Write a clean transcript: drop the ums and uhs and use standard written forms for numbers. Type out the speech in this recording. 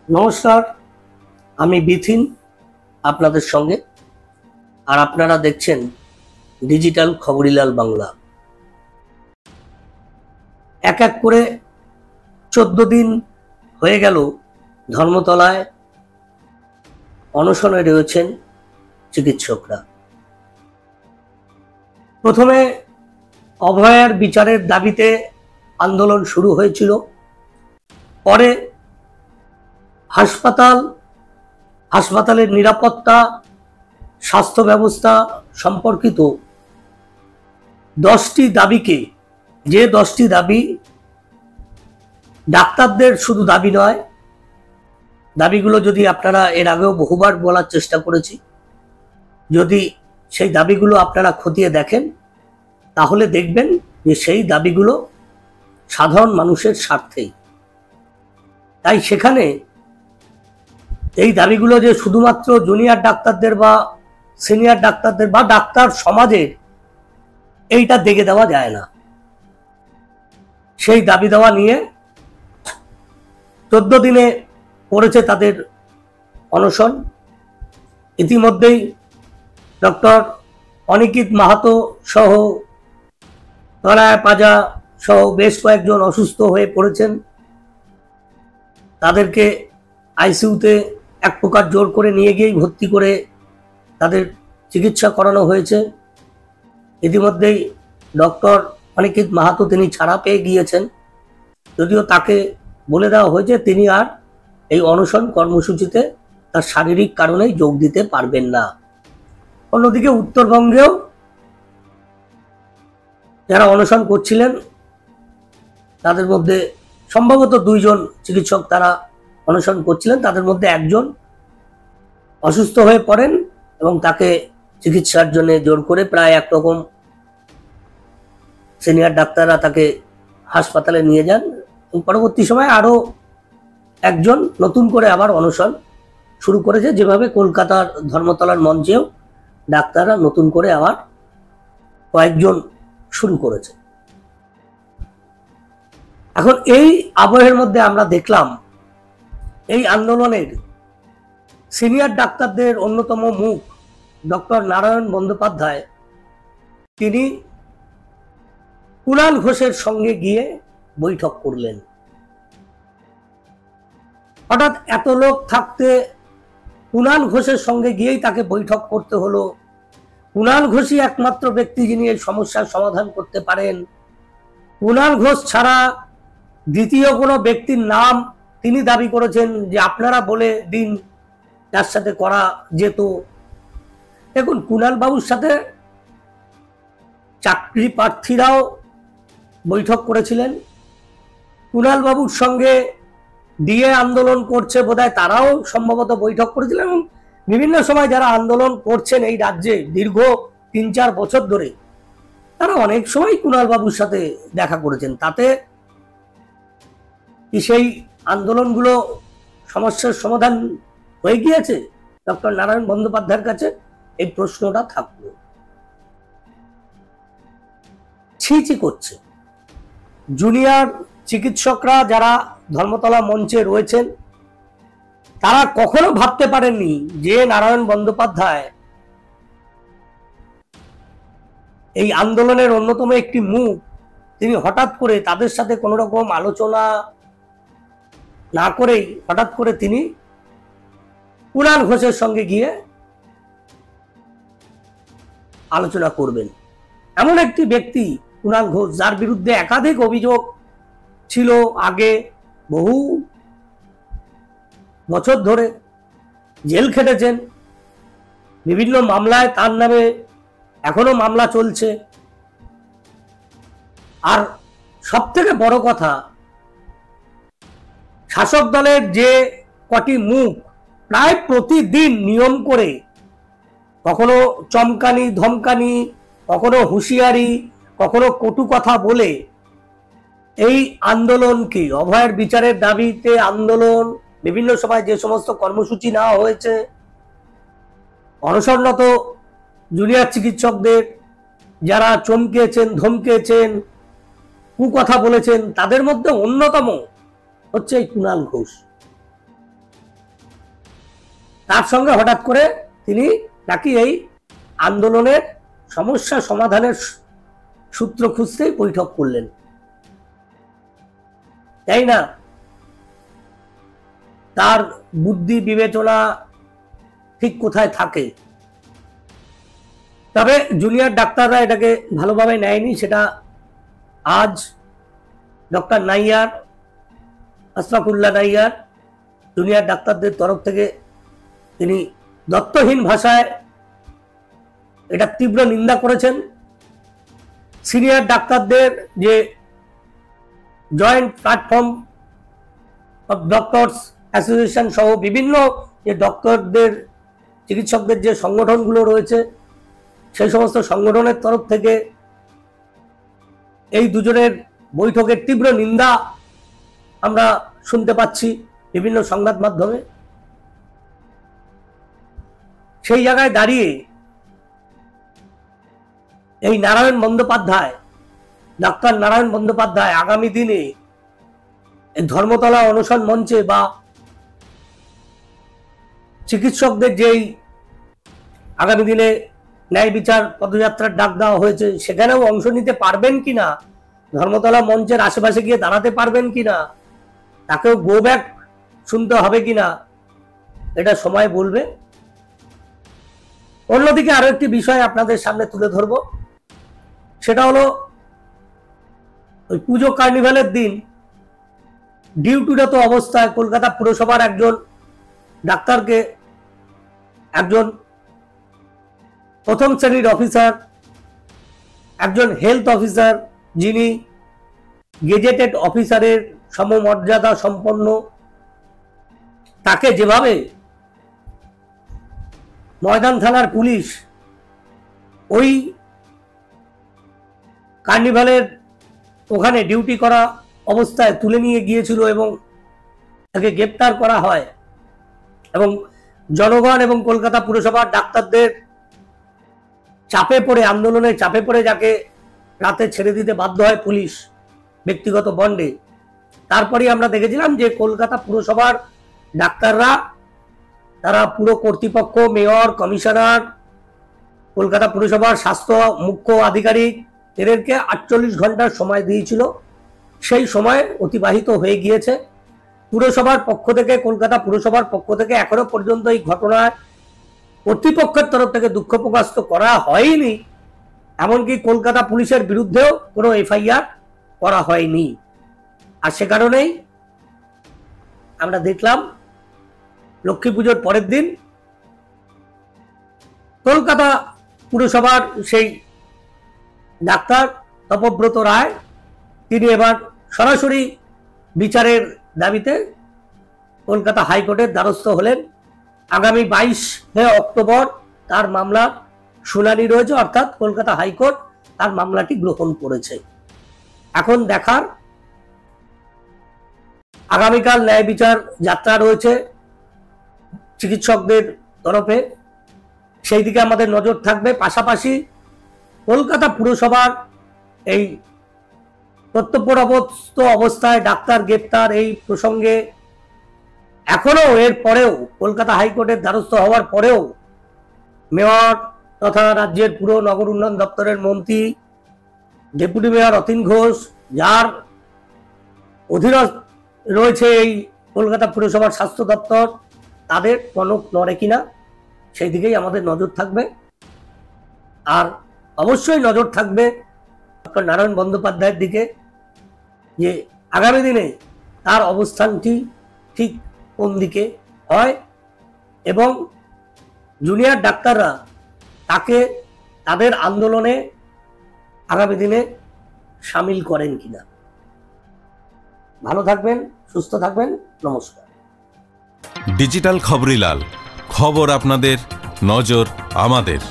নমস্কার, আমি বিথিন আপনাদের সঙ্গে। আর আপনারা দেখছেন ডিজিটাল খবরিলাল বাংলা। এক এক করে 14 দিন হয়ে গেল ধর্মতলায় অনশনে রয়েছেন চিকিৎসকরা। প্রথমে অভয়ার বিচারের দাবিতে আন্দোলন শুরু হয়েছিল, পরে হাসপাতালের নিরাপত্তা, স্বাস্থ্য ব্যবস্থা সম্পর্কিত 10টি দাবিকে, যে 10টি দাবি ডাক্তারদের শুধু দাবি নয়, দাবিগুলো যদি আপনারা এর আগেও বহুবার বলার চেষ্টা করেছি, যদি সেই দাবিগুলো আপনারা খতিয়ে দেখেন তাহলে দেখবেন যে সেই দাবিগুলো সাধারণ মানুষের স্বার্থেই। তাই সেখানে এই দাবিগুলো যে শুধুমাত্র জুনিয়র ডাক্তারদের বা সিনিয়র ডাক্তারদের বা ডাক্তার সমাজের, এইটা দেখে দেওয়া যায় না। সেই দাবি দেওয়া নিয়ে 14 দিনে পড়েছে তাদের অনশন। ইতিমধ্যেই ডক্টর অনিকিত মাহাতো সহ তনয়া পাজা সহ বেশ কয়েকজন অসুস্থ হয়ে পড়েছেন। তাদেরকে আইসিইউতে এক প্রকার জোর করে নিয়ে গিয়েই ভর্তি করে তাদের চিকিৎসা করানো হয়েছে। ইতিমধ্যেই ডক্টর অনিকিত মাহাতো তিনি ছাড়া পেয়ে গিয়েছেন, যদিও তাকে বলে দেওয়া হয়েছে তিনি আর এই অনশন কর্মসূচিতে তার শারীরিক কারণেই যোগ দিতে পারবেন না। অন্যদিকে উত্তরবঙ্গেও যারা অনশন করছিলেন তাদের মধ্যে সম্ভবত 2 জন চিকিৎসক তারা অনশন করছিলেন, তাদের মধ্যে একজন অসুস্থ হয়ে পড়েন এবং তাকে চিকিৎসার জন্য জোর করে প্রায় একরকম সিনিয়র ডাক্তাররা তাকে হাসপাতালে নিয়ে যান। এবং পরবর্তী সময় আরো একজন নতুন করে আবার অনশন শুরু করেছে, যেভাবে কলকাতার ধর্মতলার মঞ্চেও ডাক্তাররা নতুন করে আবার কয়েকজন শুরু করেছে। এখন এই আবহের মধ্যে আমরা দেখলাম এই আন্দোলনের সিনিয়র ডাক্তারদের অন্যতম মুখ ডক্টর নারায়ণ বন্দ্যোপাধ্যায়, তিনি কুণাল ঘোষের সঙ্গে গিয়ে বৈঠক করলেন। হঠাৎ এত লোক থাকতে কুণাল ঘোষের সঙ্গে গিয়েই তাকে বৈঠক করতে হলো। কুণাল ঘোষই একমাত্র ব্যক্তি যিনি এই সমস্যার সমাধান করতে পারেন। কুণাল ঘোষ ছাড়া দ্বিতীয় কোনো ব্যক্তির নাম তিনি দাবি করেছেন যে আপনারা বলে দিন যার সাথে করা যেত। দেখুন, কুণাল বাবুর সাথে চাকরি প্রার্থীরাও বৈঠক করেছিলেন। কুণাল বাবুর সঙ্গে ডিএ আন্দোলন করছে বোধহয় তারাও সম্ভবত বৈঠক করেছিলেন, এবং বিভিন্ন সময় যারা আন্দোলন করছেন এই রাজ্যে দীর্ঘ 3-4 বছর ধরে, তারা অনেক সময় কুণাল বাবুর সাথে দেখা করেছেন। তাতে কি সেই আন্দোলনগুলো সমস্যার সমাধান হয়ে গিয়েছে? ডক্টর নারায়ণ বন্দ্যোপাধ্যায়ের কাছে এই প্রশ্নটা থাকলো। ছিছি করছে জুনিয়র চিকিৎসকরা যারা ধর্মতলা মঞ্চে রয়েছেন, তারা কখনো ভাবতে পারেননি যে নারায়ণ বন্দ্যোপাধ্যায় এই আন্দোলনের অন্যতম একটি মুখ, তিনি হঠাৎ করে তাদের সাথে কোনো রকম আলোচনা না করেই হঠাৎ করে তিনি কুণাল ঘোষের সঙ্গে গিয়ে আলোচনা করবেন। এমন একটি ব্যক্তি কুণাল ঘোষ, যার বিরুদ্ধে একাধিক অভিযোগ ছিল, আগে বহু বছর ধরে জেল খেটেছেন, বিভিন্ন মামলায় তার নামে এখনো মামলা চলছে। আর সব থেকে বড় কথা, শাসক দলের যে কটি মুখ প্রায় প্রতিদিন নিয়ম করে কখনো চমকানি ধমকানি, কখনো হুঁশিয়ারি, কখনো কটু কথা বলে এই আন্দোলনকে, অভয়ের বিচারের দাবিতে আন্দোলন, বিভিন্ন সময় যে সমস্ত কর্মসূচি নেওয়া হয়েছে, অনশনরত জুনিয়র চিকিৎসকদের যারা চমকেছেন, ধমকেছেন, কুকথা বলেছেন, তাদের মধ্যে অন্যতম হচ্ছে এই কুণাল ঘোষ। তার সঙ্গে হঠাৎ করে তিনি নাকি এই আন্দোলনের সমস্যা সমাধানের সূত্র খুঁজতেই বৈঠক করলেন, তাই না? তার বুদ্ধি বিবেচনা ঠিক কোথায় থাকে? তবে জুনিয়র ডাক্তাররা এটাকে ভালোভাবে নেয়নি, সেটা আজ ডক্টর নাইয়ার, আশরাফুল্লাহ নাইয়ার জুনিয়র ডাক্তারদের তরফ থেকে তিনি দত্তহীন ভাষায় এটা তীব্র নিন্দা করেছেন। সিনিয়র ডাক্তারদের যে joint platform of doctors association সহ বিভিন্ন যে ডক্টরদের, চিকিৎসকদের যে সংগঠনগুলো রয়েছে, সেই সমস্ত সংগঠনের তরফ থেকে এই দুজনের বৈঠকের তীব্র নিন্দা আমরা শুনতে পাচ্ছি বিভিন্ন সংবাদ মাধ্যমে। সেই জায়গায় দাঁড়িয়ে এই নারায়ণ বন্দ্যোপাধ্যায়, ডাক্তার নারায়ণ বন্দ্যোপাধ্যায় আগামী দিনে ধর্মতলা অনশন মঞ্চে বা চিকিৎসকদের যেই আগামী দিনে ন্যায় বিচার পদযাত্রার ডাক দেওয়া হয়েছে, সেখানেও অংশ নিতে পারবেন কিনা, ধর্মতলা মঞ্চের আশেপাশে গিয়ে দাঁড়াতে পারবেন কিনা, তাকেও গো ব্যাক শুনতে হবে কিনা, এটা সময় বলবে। অন্যদিকে আরো একটি বিষয় আপনাদের সামনে তুলে ধরব, সেটা হলো ওই পুজো কার্নিভালের দিন ডিউটিরত অবস্থায় কলকাতা পুরসভার একজন ডাক্তারকে, একজন প্রথম শ্রেণীর অফিসার, একজন হেলথ অফিসার, যিনি গেজেটেড অফিসারের সমমর্যাদা সম্পন্ন, তাকে যেভাবে ময়দান থানার পুলিশ ওই কার্নিভালের ওখানে ডিউটি করা অবস্থায় তুলে নিয়ে গিয়েছিল এবং তাকে গ্রেপ্তার করা হয়, এবং জনগণ এবং কলকাতা পুরসভার ডাক্তারদের চাপে পড়ে, আন্দোলনের চাপে পড়ে যাকে রাতে ছেড়ে দিতে বাধ্য হয় পুলিশ ব্যক্তিগত বন্ডে, তারপরেই আমরা দেখেছিলাম যে কলকাতা পুরসভার ডাক্তাররা, তারা পুরো কর্তৃপক্ষ, মেয়র, কমিশনার, কলকাতা পুরসভার স্বাস্থ্য মুখ্য আধিকারিক, এদেরকে 48 ঘন্টার সময় দিয়েছিল। সেই সময় অতিবাহিত হয়ে গিয়েছে। পুরসভার পক্ষ থেকে, কলকাতা পুরসভার পক্ষ থেকে এখনো পর্যন্ত এই ঘটনায় কর্তৃপক্ষের তরফ থেকে দুঃখ প্রকাশ তো করা হয়নি, এমনকি কলকাতা পুলিশের বিরুদ্ধেও কোনো এফআইআর করা হয়নি। আর সে কারণেই আমরা দেখলাম লক্ষ্মী পুজোর পরের দিন কলকাতা পুরসভার সেই ডাক্তার তপব্রত রায়, তিনি এবার সরাসরি বিচারের দাবিতে কলকাতা হাইকোর্টের দ্বারস্থ হলেন। আগামী 22 অক্টোবর তার মামলার শুনানি রয়েছে, অর্থাৎ কলকাতা হাইকোর্ট তার মামলাটি গ্রহণ করেছে। এখন দেখার, আগামীকাল ন্যায় বিচার যাত্রা রয়েছে চিকিৎসকদের তরফে, সেই দিকে আমাদের নজর থাকবে। পাশাপাশি কলকাতা পুরসভার এই কর্তব্যরত অবস্থায় ডাক্তার গ্রেপ্তার এই প্রসঙ্গে এখনো, এর পরেও, কলকাতা হাইকোর্টের দ্বারস্থ হওয়ার পরেও মেয়র তথা রাজ্যের পুর নগর উন্নয়ন দপ্তরের মন্ত্রী ডেপুটি মেয়র অতীন ঘোষ, যার অধীনস্থ রয়েছে এই কলকাতা পুরসভার স্বাস্থ্য দপ্তর, তাদের টনক নড়ে কিনা সেই দিকেই আমাদের নজর থাকবে। আর অবশ্যই নজর থাকবে ডক্টর নারায়ণ বন্দ্যোপাধ্যায়ের দিকে, যে আগামী দিনে তার অবস্থানটি ঠিক কোন দিকে হয় এবং জুনিয়র ডাক্তাররা তাকে তাদের আন্দোলনে আগামী দিনে সামিল করেন কিনা। ভালো থাকবেন, সুস্থ থাকবেন, নমস্কার। ডিজিটাল খবরিলাল, খবর আপনাদের, নজর আমাদের।